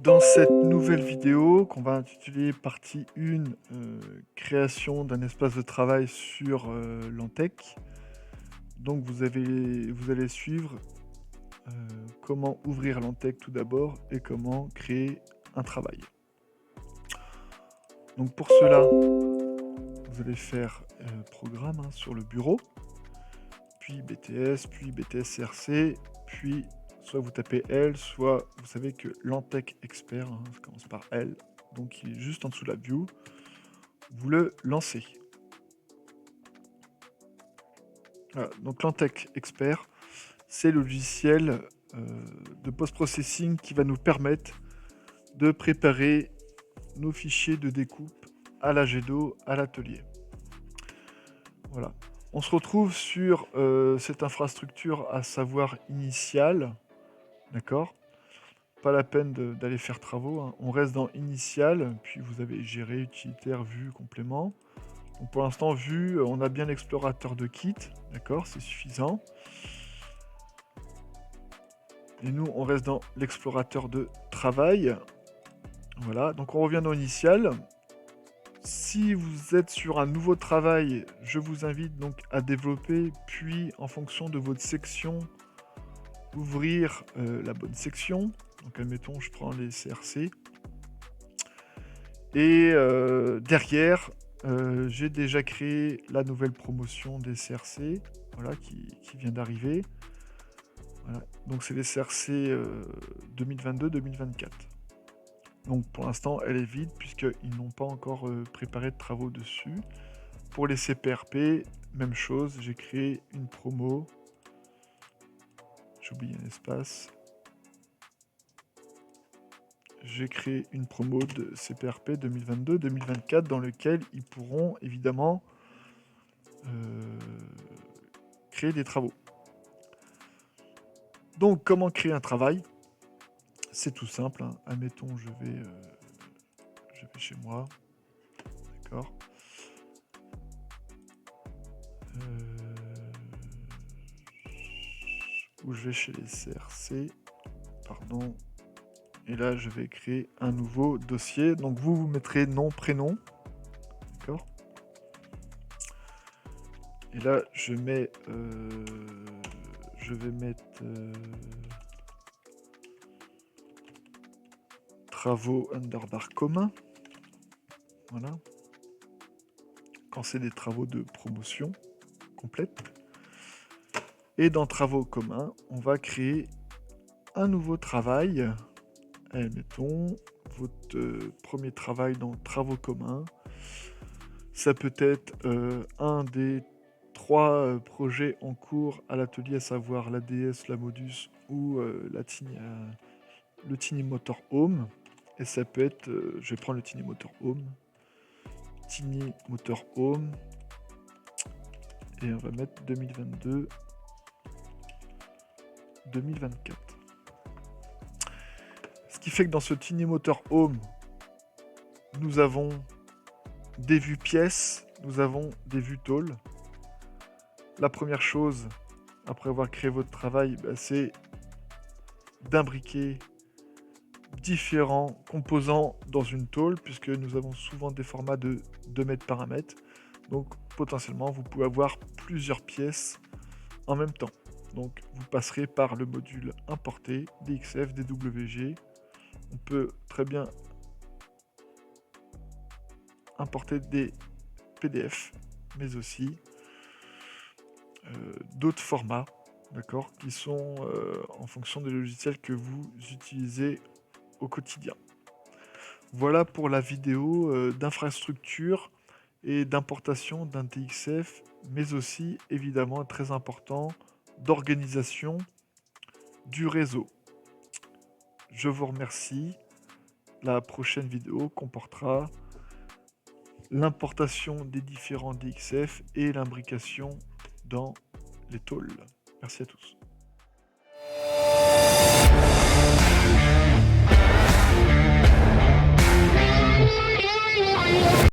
Dans cette nouvelle vidéo qu'on va intituler partie 1, création d'un espace de travail sur Lantec. Donc vous allez suivre comment ouvrir Lantec tout d'abord et comment créer un travail. Donc pour cela, vous allez faire programme sur le bureau, puis BTS, puis BTS CRC, puis soit vous tapez L, soit vous savez que Lantec Expert, ça commence par L, donc il est juste en dessous de la view, vous le lancez. Voilà, donc Lantec Expert, c'est le logiciel de post-processing qui va nous permettre de préparer nos fichiers de découpe à la jet d'eau, à l'atelier. Voilà. On se retrouve sur cette infrastructure à savoir initiale, d'accord? Pas la peine d'aller faire travaux, hein. On reste dans initial, puis vous avez géré, utilitaire, vue, complément. Donc pour l'instant, vue, on a bien l'explorateur de kit, d'accord, c'est suffisant. Et nous, on reste dans l'explorateur de travail. Voilà, donc on revient dans initial. Si vous êtes sur un nouveau travail, je vous invite donc à développer, puis en fonction de votre section, ouvrir la bonne section. Donc admettons, je prends les CRC. Et derrière, j'ai déjà créé la nouvelle promotion des CRC, voilà, qui vient d'arriver. Voilà. Donc c'est les CRC 2022-2024. Donc pour l'instant, elle est vide puisqu'ils n'ont pas encore préparé de travaux dessus. Pour les CPRP, même chose, j'ai créé une promo. J'ai oublié un espace. J'ai créé une promo de CPRP 2022-2024 dans lequel ils pourront évidemment créer des travaux. Donc comment créer un travail? C'est tout simple, hein. Admettons, je vais chez moi, d'accord. Où je vais chez les CRC, pardon. Et là, je vais créer un nouveau dossier. Donc vous mettrez nom, prénom, d'accord. Et là, je vais mettre travaux underbar commun. Voilà. Quand c'est des travaux de promotion complète. Et dans travaux communs, on va créer un nouveau travail. Mettons votre premier travail dans travaux communs. Ça peut être un des 3 projets en cours à l'atelier, à savoir l'ADS, la Modus ou le Tiny Motor Home. Et ça peut être, je vais prendre le Tiny Motor Home. Tiny Motor Home. Et on va mettre 2022-2024. Ce qui fait que dans ce Tiny Motor Home, nous avons des vues pièces, nous avons des vues tôles. La première chose, après avoir créé votre travail, c'est d'imbriquer différents composants dans une tôle, puisque nous avons souvent des formats de 2 mètres par 1 mètre. Donc potentiellement, vous pouvez avoir plusieurs pièces en même temps. Donc vous passerez par le module importer, DXF, DWG. On peut très bien importer des PDF, mais aussi d'autres formats, d'accord, qui sont en fonction des logiciels que vous utilisez au quotidien. Voilà pour la vidéo d'infrastructure et d'importation d'un DXF, mais aussi, évidemment, très important, d'organisation du réseau. Je vous remercie. La prochaine vidéo comportera l'importation des différents DXF et l'imbrication dans les tôles. Merci à tous.